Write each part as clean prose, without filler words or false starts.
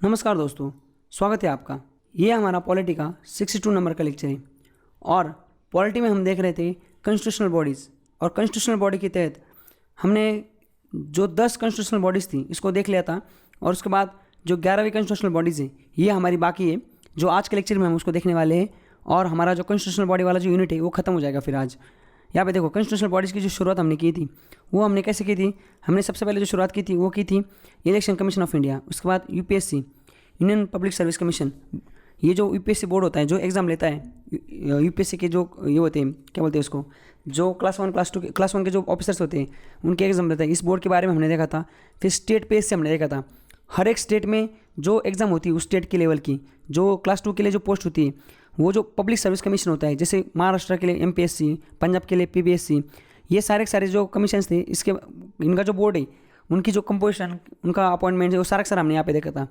नमस्कार दोस्तों, स्वागत है आपका। ये हमारा पॉलिटी का 62 नंबर का लेक्चर है और पॉलिटी में हम देख रहे थे कॉन्स्टिट्यूशनल बॉडीज़ और कॉन्स्टिट्यूशनल बॉडी के तहत हमने जो 10 कॉन्स्टिट्यूशनल बॉडीज़ थी इसको देख लिया था और उसके बाद जो 11वीं कॉन्स्टिट्यूशनल बॉडीज़ है ये हमारी बाकी है, जो आज के लेक्चर में हम उसको देखने वाले हैं। और हमारा जो कॉन्स्टिट्यूशनल बॉडी वाला जो यूनिट है वो खत्म हो जाएगा फिर आज। यहाँ पे देखो, कॉन्स्टिट्यूशनल बॉडीज़ की जो शुरुआत हमने की थी वो हमने कैसे की थी। हमने सबसे पहले जो शुरुआत की थी वो की थी इलेक्शन कमीशन ऑफ इंडिया, उसके बाद UPSC union public service commission. ये जो यूपीएससी बोर्ड होता है जो एग्ज़ाम लेता है, यूपीएससी के जो ये होते हैं, क्या बोलते हैं उसको, जो क्लास 1 क्लास 1 के जो ऑफिसर्स होते हैं उनके एग्ज़ाम लेता है। इस बोर्ड के बारे में हमने देखा था। फिर स्टेट पेज से हमने देखा था हर एक स्टेट में जो एग्ज़ाम होती है उस स्टेट के लेवल की, जो क्लास 2 के लिए जो पोस्ट होती है वो जो पब्लिक सर्विस कमीशन होता है, जैसे महाराष्ट्र के लिए एमपीएससी, पंजाब के लिए पीबीएससी, ये सारे जो कमीशन थे इसके इनका जो बोर्ड है उनकी जो कंपोजिशन, उनका अपॉइंटमेंट है वो सारा हमने यहाँ पे देखा था।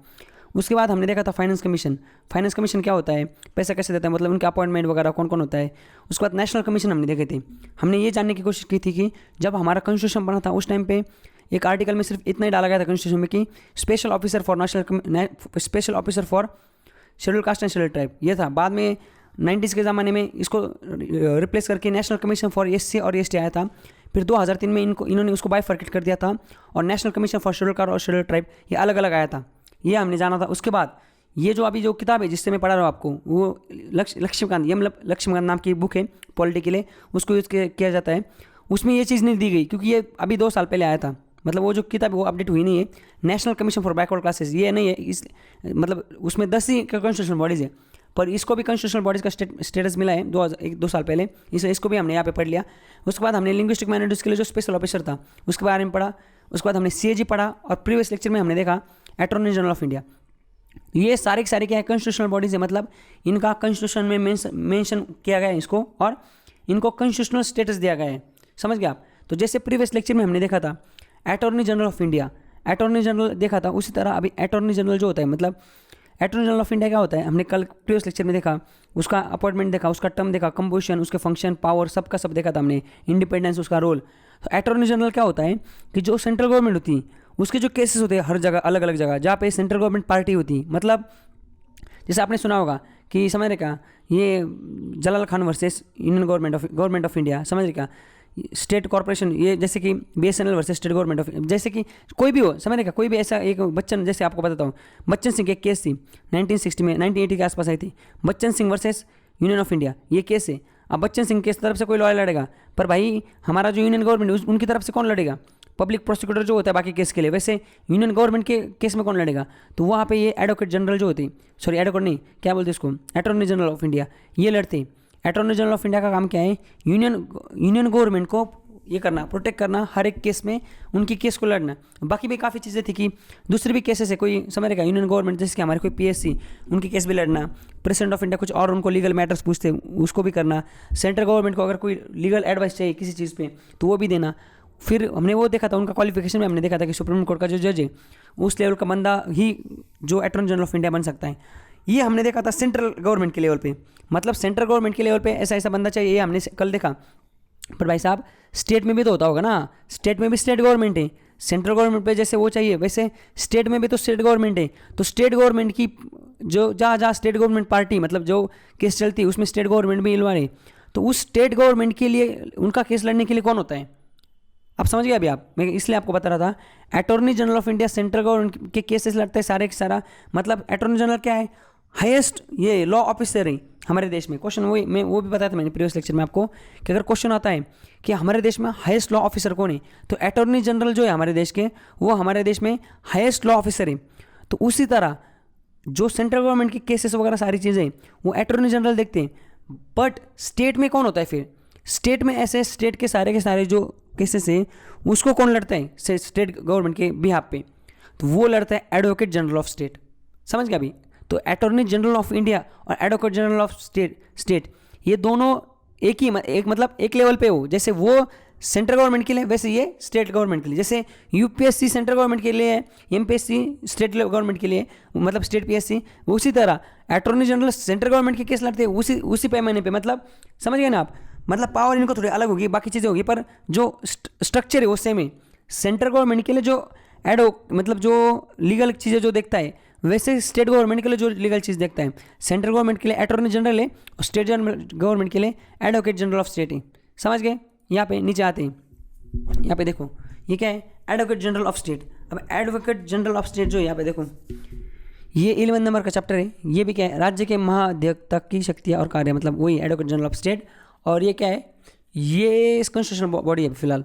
उसके बाद हमने देखा था फाइनेंस कमीशन। फाइनेंस कमीशन क्या होता है, पैसा कैसे देता है, मतलब उनके अपॉइंटमेंट वगैरह कौन कौन होता है। उसके बाद नेशनल कमीशन हमने देखे थे। हमने ये जानने की कोशिश की थी कि जब हमारा कॉन्स्टिट्यूशन बना था उस टाइम पे एक आर्टिकल में सिर्फ इतना ही डाला गया था कॉन्स्टिट्यूशन में कि special officer for schedule caste and schedule tribe ये था। बाद में 90s के ज़माने में इसको रिप्लेस करके नेशनल कमीशन फॉर एससी और एसटी आया था। फिर 2003 में इन्होंने उसको बाइफर्केट कर दिया था और national commission for schedule caste और शेड्यूल ट्राइब ये अलग अलग आया था। ये हमने जाना था। उसके बाद ये जो अभी जो किताब है जिससे मैं पढ़ा रहा हूँ आपको, वो लक्ष्मीकांत, ये मतलब लक्ष्मीकांत नाम की बुक है पॉलिटी के लिए, उसको यूज़ किया जाता है। उसमें ये चीज़ नहीं दी गई क्योंकि ये अभी 2 साल पहले आया था। मतलब वो जो किताब है वो अपडेट हुई नहीं है। National commission for backward classes ये नहीं है, इस मतलब उसमें 10 ही कॉन्स्टिट्यूशनल बॉडीज़ है, पर इसको भी कॉन्स्टिट्यूशनल बॉडीज़ का स्टेटस मिला है 2 साल पहले। इसको भी हमने यहाँ पे पढ़ लिया। उसके बाद हमने लिंग्विस्टिक माइनॉरिटीज़ के लिए जो स्पेशल ऑफिसर था उसके बारे में पढ़ा। उसके बाद हमने सीएजी पढ़ा और प्रीवियस लेक्चर में हमने देखा अटॉर्नी जनरल ऑफ इंडिया। ये सारे के सारे क्या है, कॉन्स्टिट्यूशनल बॉडीज़ है, मतलब इनका कॉन्स्टिट्यूशन में मेंशन किया गया है इसको और इनको कॉन्स्टिट्यूशनल स्टेटस दिया गया है। समझ गए आप। तो जैसे प्रीवियस लेक्चर में हमने देखा था attorney general of India, attorney general देखा था, उसी तरह अभी अटॉर्नी जनरल जो होता है, मतलब अटॉर्नी जनरल ऑफ इंडिया क्या होता है हमने कल प्रीवियस लेक्चर में देखा। उसका अपॉइंटमेंट देखा, उसका टर्म देखा, कंपोजिशन, उसके फंक्शन, पावर, सबका सब देखा था हमने, इंडिपेंडेंस, उसका रोल। तो अटॉर्नी जनरल क्या होता है कि जो सेंट्रल गवर्नमेंट होती है उसके जो केसेस होते हैं हर जगह अलग अलग जगह जहाँ पे सेंट्रल गवर्नमेंट पार्टी होती है, मतलब जैसे आपने सुना होगा कि समझ रहे का ये Jalal Khan versus union government of India, समझ रहे का स्टेट कॉर्पोरेशन, ये जैसे कि BSNL versus state government of, जैसे कि कोई भी हो, समझ रहे का कोई भी ऐसा एक बच्चन, जैसे आपको बताता हूँ बच्चन सिंह की एक केस थी 1960 में, 1980 के आसपास आई थी, Bachchan Singh versus union of India, ये केस है। अब बच्चन सिंह के तरफ से कोई लॉयर लड़ेगा, पर भाई हमारा जो यूनियन गवर्नमेंट उनकी तरफ से कौन लड़ेगा, पब्लिक प्रोसिक्यूटर जो होता है बाकी केस के लिए। वैसे यूनियन गवर्नमेंट के केस में कौन लड़ेगा, तो वहाँ पे ये एडवोकेट जनरल जो होती, सॉरी एडवोकेट नहीं, क्या बोलते हैं इसको, अटॉर्नी जनरल ऑफ इंडिया, ये लड़ते। अटॉर्नी जनरल ऑफ इंडिया का काम क्या है, यूनियन गवर्नमेंट को ये करना, प्रोटेक्ट करना, हर एक केस में उनकी केस को लड़ना। बाकी भी काफ़ी चीज़ें थी कि दूसरी भी केसेस है, कोई समझ रहेगा यूनियन गवर्नमेंट जैसे कि हमारे कोई पीएससी, उनकी केस भी लड़ना, प्रेसिडेंट ऑफ इंडिया कुछ और उनको लीगल मैटर्स पूछते उसको भी करना, सेंट्रल गवर्नमेंट को अगर कोई लीगल एडवाइस चाहिए किसी चीज़ पे तो वो भी देना। फिर हमने वो देखा था उनका क्वालिफिकेशन में, हमने देखा था कि सुप्रीम कोर्ट का जो जज है उस लेवल का बंदा ही जो अटॉर्नी जनरल ऑफ इंडिया बन सकता है। ये हमने देखा था सेंट्रल गवर्नमेंट के लेवल पे, मतलब सेंट्रल गवर्नमेंट के लेवल पे ऐसा बंदा चाहिए, ये हमने कल देखा। पर भाई साहब स्टेट में भी तो होता होगा ना, स्टेट में भी स्टेट गवर्नमेंट है, सेंट्रल गवर्नमेंट पे जैसे वो चाहिए वैसे स्टेट में भी तो स्टेट गवर्नमेंट है। तो स्टेट गवर्नमेंट की जो जहाँ स्टेट गवर्नमेंट पार्टी, मतलब जो केस चलती है उसमें स्टेट गवर्नमेंट भी इन्वॉल्व है, तो उस स्टेट गवर्नमेंट के लिए उनका केस लड़ने के लिए कौन होता है, आप समझ गए। अभी मैं इसलिए आपको बता रहा था attorney general of India central government के केसेस लड़ता है सारे के सारा, मतलब अटॉर्नी जनरल क्या है, हाईएस्ट ये लॉ ऑफिसर है हमारे देश में। क्वेश्चन वो भी बताया था मैंने प्रीवियस लेक्चर में आपको कि अगर क्वेश्चन आता है कि हमारे देश में हाईएस्ट लॉ ऑफिसर कौन है, तो अटॉर्नी जनरल जो है हमारे देश के, वो हमारे देश में हाईएस्ट लॉ ऑफिसर है। तो उसी तरह जो सेंट्रल गवर्नमेंट के केसेस वगैरह सारी चीज़ें वो अटॉर्नी जनरल देखते हैं। बट स्टेट में कौन होता है, फिर स्टेट में ऐसे स्टेट के सारे जो केसेस है उसको कौन लड़ता है स्टेट गवर्नमेंट के बिहाफ पे, तो वो लड़ता है एडवोकेट जनरल ऑफ स्टेट। समझ गया अभी। तो अटॉर्नी जनरल ऑफ इंडिया और एडवोकेट जनरल ऑफ स्टेट ये दोनों एक लेवल पे हो, जैसे वो सेंट्रल गवर्नमेंट के लिए वैसे ये स्टेट गवर्नमेंट के लिए। जैसे यूपीएससी सेंट्रल गवर्नमेंट के लिए है, एमपीएससी स्टेट गवर्नमेंट के लिए, मतलब स्टेट पीएससी, उसी तरह अटॉर्नी जनरल सेंट्रल गवर्नमेंट के केस लड़ते हैं उसी पैमाने पे, मतलब समझ गए ना आप। मतलब पावर इनको थोड़ी अलग होगी, बाकी चीज़ें होगी, पर जो स्ट्रक्चर है वो सेम है। सेंट्रल गवर्नमेंट के लिए जो मतलब जो लीगल चीज़ें जो देखता है वैसे स्टेट गवर्नमेंट के लिए जो लीगल चीज़ देखता है, सेंट्रल गवर्नमेंट के लिए अटॉर्नी जनरल है और स्टेट गवर्नमेंट के लिए एडवोकेट जनरल ऑफ स्टेट है। समझ गए? यहाँ पे नीचे आते हैं, यहाँ पे देखो ये क्या है, एडवोकेट जनरल ऑफ स्टेट। अब एडवोकेट जनरल ऑफ स्टेट जो है यहाँ पे देखो, ये 11 नंबर का चैप्टर है। ये भी क्या है, राज्य के महाधिवक्ता की शक्तियाँ और कार्य, मतलब वही एडवोकेट जनरल ऑफ स्टेट। और ये क्या है, ये कॉन्स्टिट्यूशनल बॉडी है फिलहाल।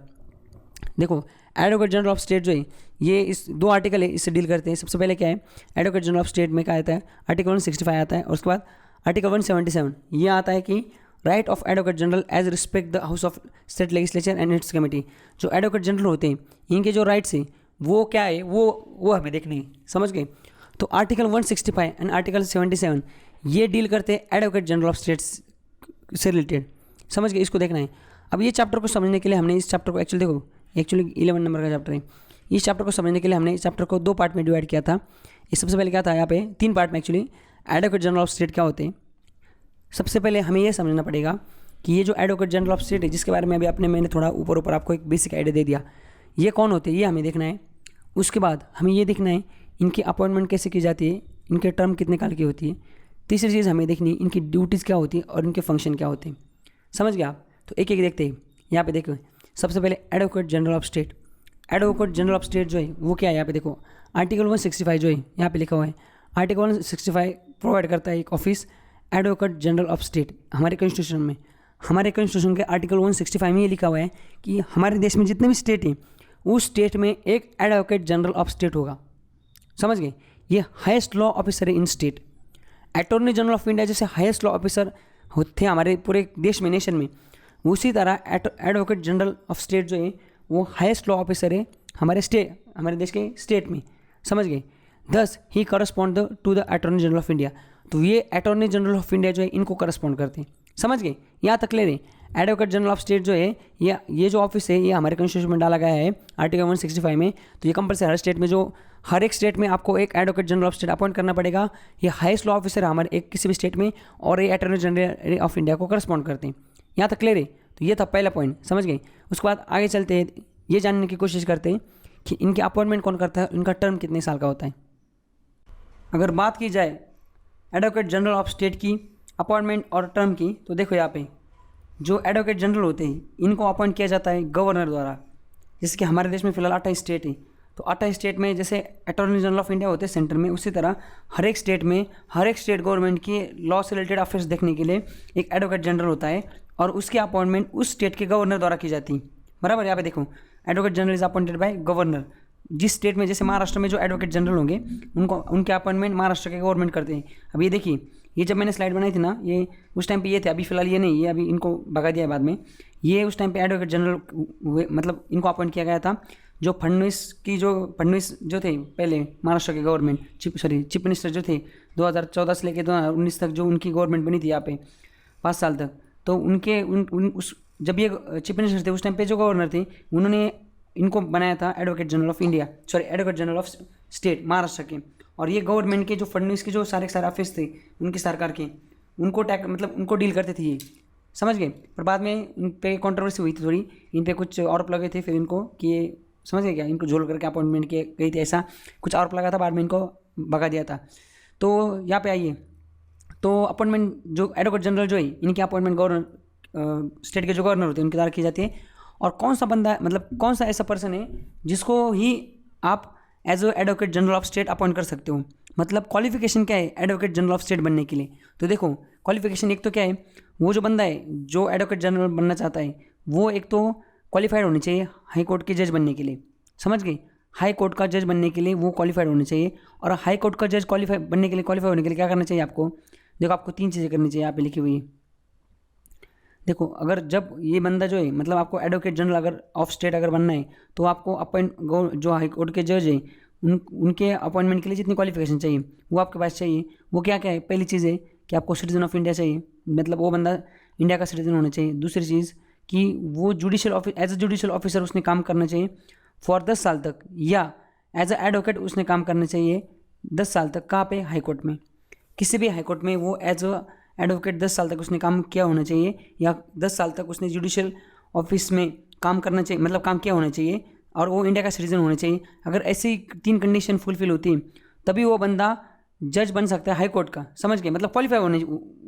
देखो एडवोकेट जनरल ऑफ स्टेट जो है, ये इस 2 आर्टिकल है, इससे डील करते हैं। सबसे पहले क्या है, एडवोकेट जनरल ऑफ स्टेट में क्या आता है, आर्टिकल 165 आता है, और उसके बाद आर्टिकल 177 ये आता है कि right of advocate general as respect the house of state legislature and its committee. जो एडवोकेट जनरल होते हैं इनके जो राइट्स हैं वो क्या है, वो हमें देखने हैं। समझ गए? तो आर्टिकल 165 एंड आर्टिकल 77 ये डील करते हैं एडवोकेट जनरल ऑफ स्टेट्स से रिलेटेड। समझ गए? इसको देखना है। अब ये चैप्टर को समझने के लिए हमने इस चैप्टर को एक्चुअली 11 नंबर का चैप्टर है। इस चैप्टर को समझने के लिए हमने इस चैप्टर को 2 पार्ट में डिवाइड किया था। इस सबसे पहले क्या था, यहाँ पे 3 पार्ट में actually advocate general of state क्या होते हैं। सबसे पहले हमें ये समझना पड़ेगा कि ये जो एडवोकेट जनरल ऑफ स्टेट है, जिसके बारे में अभी मैंने थोड़ा ऊपर आपको एक बेसिक आइडिया दे दिया, ये कौन होते हैं ये हमें देखना है। उसके बाद हमें ये देखना है इनकी अपॉइंटमेंट कैसे की जाती है, इनके टर्म कितने काल की होती है। तीसरी चीज़ हमें देखनी है इनकी ड्यूटीज़ क्या होती है और इनके फंक्शन क्या होते हैं। समझ गए आप? तो एक एक देखते हैं। यहाँ पे देखो सबसे पहले advocate general of state. Advocate general of state जो है वो क्या है, यहाँ पे देखो आर्टिकल 165 जो है यहाँ पे लिखा हुआ है। आर्टिकल 165 प्रोवाइड करता है एक office advocate general of state. हमारे कॉन्स्टिट्यूशन में, हमारे कॉन्स्टिट्यूशन के आर्टिकल 165 में ये लिखा हुआ है कि हमारे देश में जितने भी स्टेट हैं उस स्टेट में एक एडवोकेट जनरल ऑफ स्टेट होगा। समझ गए? ये हाईएस्ट लॉ ऑफिसर है इन state. Attorney general of India जैसे हाईएस्ट लॉ ऑफिसर होते हैं हमारे पूरे देश में, नेशन में, उसी तरह एडवोकेट जनरल ऑफ स्टेट जो है वो हाईएस्ट लॉ ऑफिसर है हमारे देश के स्टेट में। समझ गए? Thus he correspond to the attorney general of India. तो ये अटॉर्नी जनरल ऑफ इंडिया जो है इनको करस्पॉन्ड करते हैं। समझ गए? यहाँ तक ले रहे। एडवोकेट जनरल ऑफ स्टेट जो है ये जो ऑफिस है ये हमारे कॉन्स्टिट्यूशन में डाला गया है आर्टिकल 165 में। तो ये कंपलसरी हर एक स्टेट में आपको एक advocate general of state appoint करना पड़ेगा। ये हाईएस्ट लॉ ऑफिसर है हमारे किसी भी स्टेट में, और ये अटॉर्नी जनरल ऑफ इंडिया को करस्पॉन्ड करते हैं। यहाँ तक क्लियर है? तो ये था पहला पॉइंट। समझ गए? उसके बाद आगे चलते हैं, ये जानने की कोशिश करते हैं कि इनकी अपॉइंटमेंट कौन करता है, इनका टर्म कितने साल का होता है। अगर बात की जाए एडवोकेट जनरल ऑफ स्टेट की अपॉइंटमेंट और टर्म की, तो देखो यहाँ पे जो एडवोकेट जनरल होते हैं इनको अपॉइंट किया जाता है गवर्नर द्वारा। जैसे कि हमारे देश में फिलहाल 28 स्टेट है, तो 28 स्टेट में जैसे अटॉर्नी जनरल ऑफ इंडिया होते हैं सेंटर में, उसी तरह हर एक स्टेट में हर एक स्टेट गवर्नमेंट की लॉ से रिलेटेड अफेयर्स देखने के लिए एक एडवोकेट जनरल होता है, और उसकी अपॉइंटमेंट उस स्टेट के गवर्नर द्वारा की जाती है। बराबर? यहाँ पे देखो advocate general is appointed by governor. जिस स्टेट में, जैसे महाराष्ट्र में जो एडवोकेट जनरल होंगे उनके अपॉइंटमेंट महाराष्ट्र के गवर्नमेंट करते हैं। अब ये देखिए, ये जब मैंने स्लाइड बनाई थी ना, ये उस टाइम पे ये थे, अभी फिलहाल ये नहीं, ये अभी इनको भगा दिया है बाद में। ये उस टाइम पे एडवोकेट जनरल मतलब इनको अपॉइंट किया गया था। जो फडणवीस जो थे पहले महाराष्ट्र के गवर्नमेंट चीफ मिनिस्टर जो थे 2014 से लेकर 2019 तक जो उनकी गवर्नमेंट बनी थी यहाँ पे 5 साल तक, तो जब ये चीफ मिनिस्टर थे उस टाइम पे जो गवर्नर थे उन्होंने इनको बनाया था advocate general of India, advocate general of state Maharashtra के। और ये गवर्नमेंट के जो फडणवीस के जो सारे ऑफिस थे उनकी सरकार के, उनको डील करते थे ये। समझ गए? पर बाद में इन पे कंट्रोवर्सी हुई थी थोड़ी, इन पे कुछ आरोप लगे थे फिर इनको कि ये, समझ गए क्या, इनको झोल करके अपॉइंटमेंट किए गई थी, ऐसा कुछ आरोप लगा था, बाद में इनको भगा दिया था। तो यहाँ पे आइए, तो अपॉइंटमेंट जो एडवोकेट जनरल जो है इनकी अपॉइंटमेंट स्टेट के जो गवर्नर होते हैं उनके द्वारा की जाती है। और कौन सा बंदा, मतलब कौन सा ऐसा पर्सन है जिसको ही आप as a advocate general of state appoint कर सकते हो, मतलब क्वालिफिकेशन क्या है एडवोकेट जनरल ऑफ स्टेट बनने के लिए। तो देखो क्वालिफिकेशन एक तो क्या है, वो जो बंदा है जो एडवोकेट जनरल बनना चाहता है वो एक तो क्वालिफाइड होनी चाहिए हाई कोर्ट के जज बनने के लिए। समझ गए? हाई कोर्ट का जज बनने के लिए वो क्वालिफाइड होने चाहिए। और हाई कोर्ट का जज क्वालिफाई होने के लिए क्या करना चाहिए आपको? देखो आपको 3 चीज़ें करनी चाहिए, यहाँ पे लिखी हुई है। देखो अगर जब ये बंदा जो है, मतलब आपको एडवोकेट जनरल अगर ऑफ स्टेट अगर बनना है, तो आपको जो हाई कोर्ट के जज हैं उनके अपॉइंटमेंट के लिए जितनी क्वालिफिकेशन चाहिए वो आपके पास चाहिए। वो क्या क्या है? पहली चीज़ है कि आपको सिटीजन ऑफ इंडिया चाहिए, मतलब वो बंदा इंडिया का सिटीजन होना चाहिए। दूसरी चीज़ कि वो एज ए जुडिशियल ऑफिसर उसने काम करना चाहिए फॉर 10 साल तक, या एज ए एडवोकेट उसने काम करना चाहिए 10 साल तक। कहाँ पे? हाई कोर्ट में। किसी भी हाई कोर्ट में वो एज ए एडवोकेट 10 साल तक उसने काम किया होना चाहिए, या 10 साल तक उसने जुडिशियल ऑफिस में काम करना चाहिए, मतलब काम किया होना चाहिए, और वो इंडिया का सिटीजन होना चाहिए। अगर ऐसी 3 कंडीशन फुलफिल होती है तभी वो बंदा जज बन सकता है हाई कोर्ट का, समझ गए, मतलब क्वालिफाई होने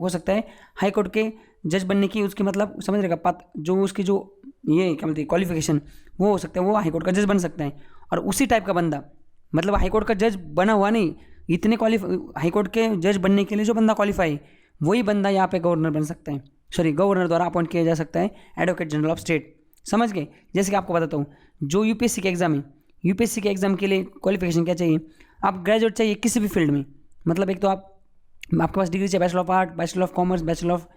हो सकता है हाई कोर्ट के जज बनने की, उसकी मतलब समझ रहेगा बात, जो उसकी जो ये क्या बोलते हैं क्वालिफिकेशन, वो हो सकता है, वो हाई कोर्ट का जज बन सकता है। और उसी टाइप का बंदा, मतलब हाई कोर्ट का जज बना हुआ नहीं, इतने हाई कोर्ट के जज बनने के लिए जो बंदा क्वालिफाई, वही बंदा यहाँ पे गवर्नर बन सकता है, सॉरी गवर्नर द्वारा अपॉइंट किया जा सकता है एडवोकेट जनरल ऑफ स्टेट, समझ गए। जैसे कि आपको बताता हूँ, जो यूपीएससी के एग्जाम है, यूपीएससी के एग्जाम के लिए क्वालिफिकेशन क्या चाहिए, आप ग्रेजुएट चाहिए किसी भी फील्ड में, मतलब एक तो आपके पास डिग्री चाहिए bachelor of art, bachelor of commerce, bachelor of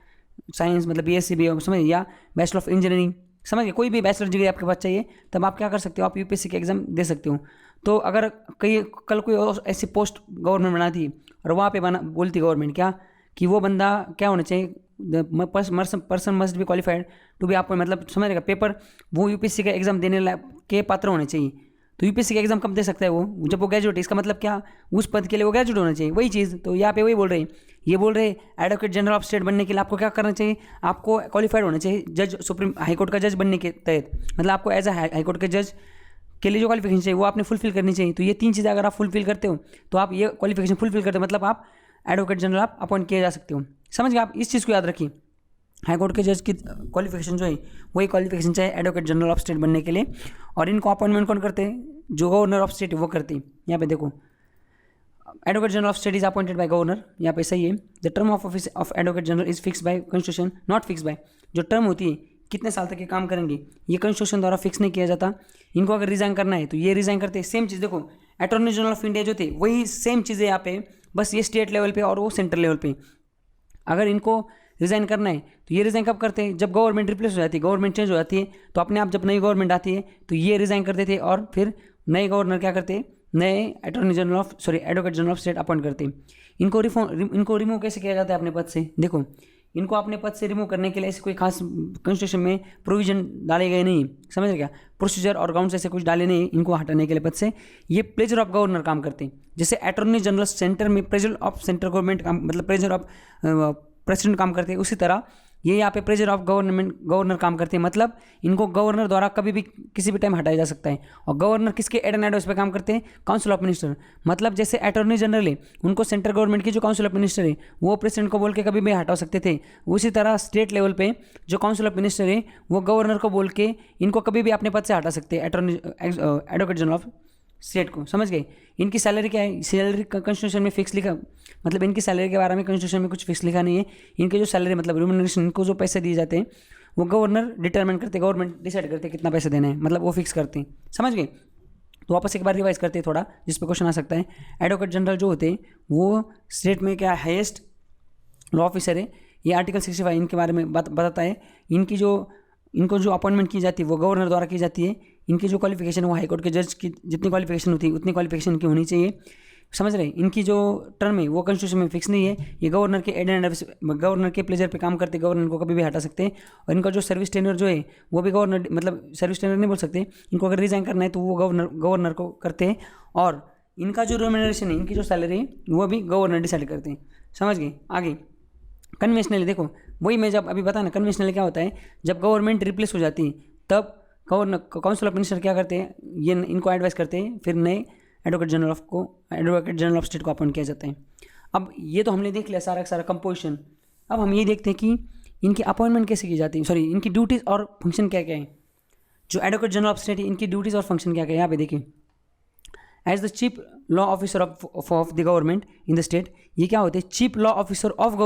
science मतलब बीएससी भी समझ, या बैचलर ऑफ इंजीनियरिंग, समझ गए, कोई भी बैचलर डिग्री आपके पास चाहिए, तब आप क्या कर सकते हो, आप यूपीएससी के एग्जाम दे सकते हो। तो अगर कल कोई और ऐसी पोस्ट गवर्नमेंट बनाती और वहाँ पे बोलती गवर्नमेंट क्या कि वो बंदा क्या होना चाहिए, person must be qualified to be, आपको मतलब समझ रहेगा पेपर, वो यूपीएससी का एग्जाम देने के पात्र होने चाहिए। तो यूपीएससी का एग्जाम कब दे सकता है वो, जब वो ग्रेजुएट, इसका मतलब क्या, उस पद के लिए वो ग्रेजुएट होना चाहिए, वही चीज़। तो यहाँ पे वही बोल रहे हैं, ये बोल रहे हैं एडवोकेट जनरल ऑफ स्टेट बनने के लिए आपको क्या करना चाहिए, आपको क्वालिफाइड होना चाहिए जज, सुप्रीम हाईकोर्ट का जज बनने के तहत, मतलब आपको एज अ हाईकोर्ट के जज के लिए जो क्वालिफिकेशन चाहिए वो आपने फुलफिल करनी चाहिए। तो ये 3 चीज़ें अगर आप फुलफिल करते हो, तो आप ये क्वालिफिकेशन फुलफिल करते हो, मतलब आप एडवोकेट जनरल आप अपॉइंट किए जा सकते हो, समझ गए। आप इस चीज़ को याद रखिए, हाई कोर्ट के जज की क्वालिफिकेशन जो है वही क्वालिफिकेशन चाहिए एडवोकेट जनरल ऑफ स्टेट बनने के लिए। और इनको अपॉइंटमेंट कौन करते हैं, जो गवर्नर ऑफ स्टेट वो करते हैं। यहाँ पे देखो, advocate general of state is appointed by governor, यहाँ पे सही है। The term of office of advocate general is fix by constitution, not fix by, जो टर्म होती है कितने साल तक ये काम करेंगे, ये कॉन्स्टिट्यूशन द्वारा फिक्स नहीं किया जाता। इनको अगर रिजाइन करना है तो ये रिजाइन करते हैं, सेम चीज़ देखो, अटॉर्नी जनरल ऑफ इंडिया जो थे वही सेम चीज़ें यहाँ पे, बस ये स्टेट लेवल पे और वो सेंट्रल लेवल पे। अगर इनको रिज़ाइन करना है तो ये रिज़ाइन कब करते हैं, जब गवर्नमेंट रिप्लेस हो जाती है, गवर्नमेंट चेंज हो जाती है, तो अपने आप जब नई गवर्नमेंट आती है तो ये रिज़ाइन करते थे, और फिर नए गवर्नर क्या करते हैं, नए attorney general of advocate general of state appoint करते हैं। इनको रिमूव कैसे किया जाता है अपने पद से, देखो इनको अपने पद से रिमूव करने के लिए ऐसे कोई खास कॉन्स्टिट्यूशन में प्रोविजन डाले गए नहीं, समझ रहे क्या, प्रोसीजर और ग्राउंड्स ऐसे कुछ डाले नहीं इनको हटाने के लिए पद से। ये प्लेजर ऑफ गवर्नर काम करते हैं, जैसे अटॉर्नी जनरल सेंटर में प्रेजर ऑफ सेंट्रल गवर्नमेंट काम, मतलब प्रेजर ऑफ प्रेसिडेंट काम करते हैं, उसी तरह ये यहाँ पे प्रेजर ऑफ गवर्नर काम करते हैं, मतलब इनको गवर्नर द्वारा कभी भी किसी भी टाइम हटाया जा सकता है। और गवर्नर किसके एड एंड एडवाइस पे काम करते हैं, काउंसिल ऑफ मिनिस्टर, मतलब जैसे अटॉर्नी जनरल है उनको सेंट्रल गवर्नमेंट की जो काउंसिल ऑफ मिनिस्टर है वो प्रेसिडेंट को बोल के कभी भी हटा सकते थे, उसी तरह स्टेट लेवल पे जो काउंसिल ऑफ मिनिस्टर है वो गवर्नर को बोल के इनको कभी भी अपने पद से हटा सकते हैं, एडवोकेट जनरल ऑफ स्टेट को, समझ गए। इनकी सैलरी क्या है, सैलरी कॉन्स्टिट्यूशन में फिक्स लिखा, मतलब इनकी सैलरी के बारे में कॉन्स्टिट्यूशन में कुछ फिक्स लिखा नहीं है। इनके जो सैलरी मतलब रिम्यूनरेशन, इनको जो पैसे दिए जाते हैं वो गवर्नर डिटरमिन करते हैं, गवर्नमेंट डिसाइड करते हैं कितना पैसे देना है, मतलब वो फिक्स करते हैं, समझ गए। तो वापस एक बार रिवाइज करते हैं थोड़ा, जिस पे क्वेश्चन आ सकता है। एडवोकेट जनरल जो होते हैं वो स्टेट में क्या हाईएस्ट लॉ ऑफिसर है, ये आर्टिकल 65 इनके बारे में बताता है। इनको जो अपॉइंटमेंट की जाती है वो गवर्नर द्वारा की जाती है। इनकी जो क्वालिफिकेशन वो हाईकोर्ट के जज की जितनी क्वालिफिकेशन होती है उतनी क्वालिफिकेशन की होनी चाहिए, समझ रहे। इनकी जो टर्म है वो कॉन्स्टिट्यूशन में फिक्स नहीं है, ये गवर्नर के एड एंड गवर्नर के प्लेजर पे काम करते, गवर्नर को कभी भी हटा सकते हैं। और इनका जो सर्विस टेन्योर जो है वो भी गवर्नर, मतलब सर्विस टेन्योर नहीं बोल सकते, इनको अगर रिजाइन करना है तो वो गवर्नर को करते हैं। और इनका जो रेम्यूनरेशन है, इनकी जो सैलरी है वो भी गवर्नर डिसाइड करते हैं, समझ गए। आगे कन्वेंशनली देखो, वही मैं जब अभी बता ना, कन्वेंशनली क्या होता है, जब गवर्नमेंट रिप्लेस हो जाती है तब गवर्नर काउंसिल ऑफ मिनिस्टर क्या करते हैं, ये इनको एडवाइस करते हैं, फिर नए एडवोकेट जनरल ऑफ स्टेट को अपॉइंट किया जाता है। अब ये तो हमने देख लिया सारा सारा कंपोजिशन। अब हम ये देखते हैं कि इनकी अपॉइंटमेंट कैसे की जाती है, इनकी ड्यूटीज़ और फंक्शन क्या क्या है। जो एडवोकेट जनरल ऑफ स्टेट है इनकी ड्यूटीज़ और फंक्शन क्या क्या है, यहाँ पे देखिए। As the chief law officer of the government in the state, ये क्या होते हैं, chief law officer of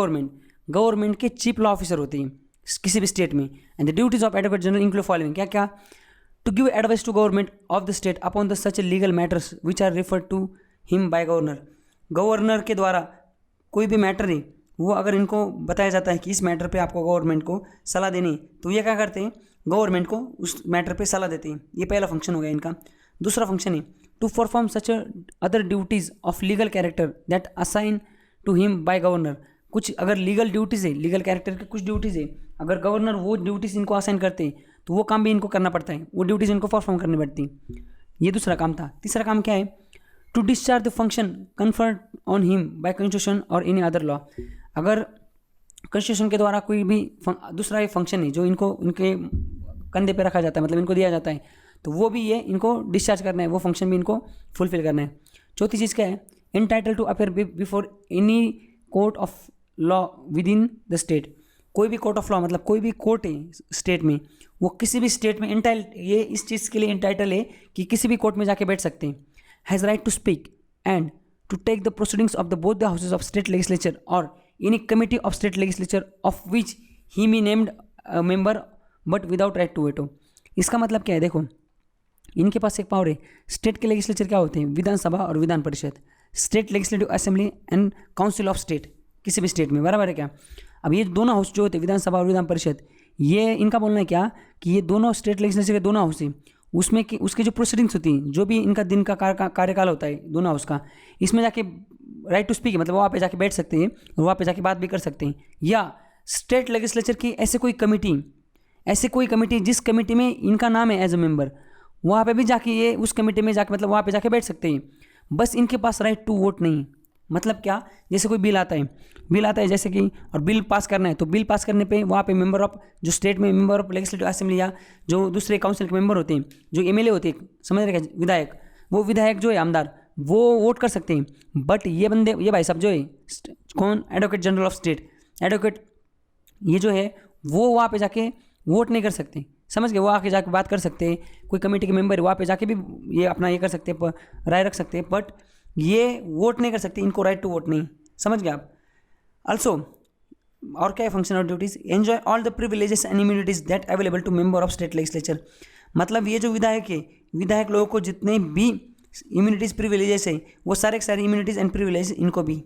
government के चीफ लॉ ऑफिसर होते हैं किसी भी स्टेट में। And the duties of advocate general include following, क्या क्या, to give advice to government of the state upon the such legal matters which are referred to him by governor. Governor के द्वारा कोई भी मैटर है वो अगर इनको बताया जाता है कि इस मैटर पे आपको गवर्नमेंट को सलाह देनी, तो ये क्या करते हैं, गवर्नमेंट को उस मैटर पे सलाह देते हैं। ये पहला फंक्शन हो गया इनका। दूसरा फंक्शन है to perform such other duties of legal character that assign to him by governor. कुछ अगर लीगल ड्यूटीज़ है, लीगल कैरेक्टर की कुछ ड्यूटीज़ है, अगर गवर्नर वो ड्यूटीज़ इनको असाइन करते हैं तो वो काम भी इनको करना पड़ता है, वो ड्यूटीज़ इनको परफॉर्म करनी पड़ती है। ये दूसरा काम था। तीसरा काम क्या है, to discharge the function conferred on him by constitution और एनी अदर लॉ। अगर कॉन्स्टिट्यूशन के द्वारा कोई भी दूसरा ये फंक्शन है जो इनको इनके कंधे पे रखा जाता है, मतलब इनको दिया जाता है, तो वो भी ये इनको डिस्चार्ज करना है, वो फंक्शन भी इनको फुलफिल करना है। चौथी चीज़ क्या है, entitle to appear before any court of law within the state. कोई भी कोर्ट ऑफ लॉ मतलब कोई भी कोर्ट है स्टेट में, वो किसी भी स्टेट में ये इस चीज़ के लिए एंटाइटल है कि किसी भी कोर्ट में जाके बैठ सकते हैं। Has right to speak and to take the proceedings of the both the houses of state legislature और any committee of state legislature of which he may named member but without right to veto. इसका मतलब क्या है, देखो इनके पास एक power है। State के लेजिस्लेचर क्या होते हैं, विधानसभा और Vidhan Parishad, state legislative assembly and council of state, किसी भी स्टेट में, बराबर है क्या। अब ये दोनों हाउस जो होते हैं विधानसभा और विधान परिषद, ये इनका बोलना है क्या कि ये दोनों स्टेट लेजिस्लेचर के दोनों हाउस हैं, उसमें कि उसके जो प्रोसीडिंग्स होती हैं, जो भी इनका दिन का कार्यकाल होता है दोनों हाउस का, इसमें जाके राइट टू स्पीक मतलब वहाँ पे जाके बैठ सकते हैं और वहाँ पे जाके बात भी कर सकते हैं। या स्टेट लेजिस्लेचर की ऐसे कोई कमेटी जिस कमेटी में इनका नाम है एज ए मेंबर, वहाँ पे भी जाके ये उस कमेटी में जाके मतलब वहाँ पे जाके बैठ सकते हैं। बस इनके पास राइट टू वोट नहीं। मतलब क्या, जैसे कोई बिल आता है जैसे कि, और बिल पास करना है, तो बिल पास करने पे वहाँ पे मेंबर ऑफ जो स्टेट में मेंबर ऑफ लेजिस्लेटिव असेंबली या जो दूसरे काउंसिल के मेंबर होते हैं, जो एमएलए होते हैं, समझ रहे क्या, विधायक, वो विधायक जो है आमदार, वो वोट कर सकते हैं। बट ये भाई साहब जो है कौन, advocate general of state, advocate ये जो है वो वहाँ पे जाके वोट नहीं कर सकते, समझ गए। वो आके जाके बात कर सकते हैं, कोई कमेटी के मेंबर वहाँ पे जाके भी ये अपना ये कर सकते हैं, राय रख सकते हैं, बट ये वोट नहीं कर सकते, इनको राइट टू वोट नहीं, समझ गए आप। ऑल्सो और क्या है फंक्शन और duties, enjoy all the privileges and immunities that available to member of state legislature. मतलब ये जो विधायक है, विधायक लोगों को जितने भी इम्यूनिटीज़ प्रिविलेजेस है, वो सारे के सारे इम्यूनिटीज़ एंड प्रिविलेज इनको भी,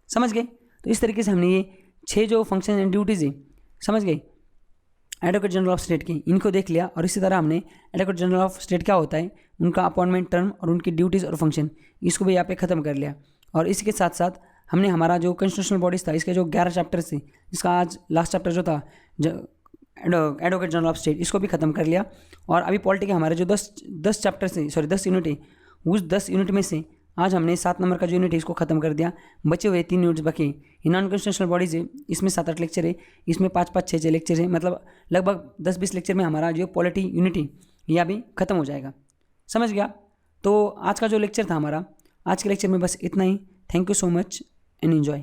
समझ गए। तो इस तरीके से हमने ये 6 जो फंक्शन एंड ड्यूटीज़ है, समझ गए, एडवोकेट जनरल ऑफ स्टेट की, इनको देख लिया। और इसी तरह हमने एडवोकेट जनरल ऑफ स्टेट क्या होता है, उनका अपॉइंटमेंट टर्म और उनकी ड्यूटीज़ और फंक्शन, इसको भी यहाँ पे ख़त्म कर लिया। और इसी के साथ साथ हमने हमारा जो कॉन्स्टिट्यूशनल बॉडीज़ था, इसके जो 11 चैप्टर्स थे, जिसका आज लास्ट चैप्टर जो था एडवोकेट जनरल ऑफ स्टेट, इसको भी ख़त्म कर लिया। और अभी पॉलिटी के हमारे जो 10 चैप्टर्स थे, 10 यूनिट है, उस 10 यूनिट में से आज हमने 7 नंबर का जो यूनिट है इसको ख़त्म कर दिया। बचे हुए 3 यूनिट्स बाकी। ये नॉन कॉन्स्टिट्यूशनल बॉडीज़ है, इसमें 7-8 लेक्चर है, इसमें 5-5, 6-6 लेक्चर है, मतलब लगभग 10-20 लेक्चर में हमारा जो पॉलिटी यूनिट है यह भी ख़त्म हो जाएगा, समझ गया। तो आज का जो लेक्चर था हमारा, आज के लेक्चर में बस इतना ही। Thank you so much and enjoy.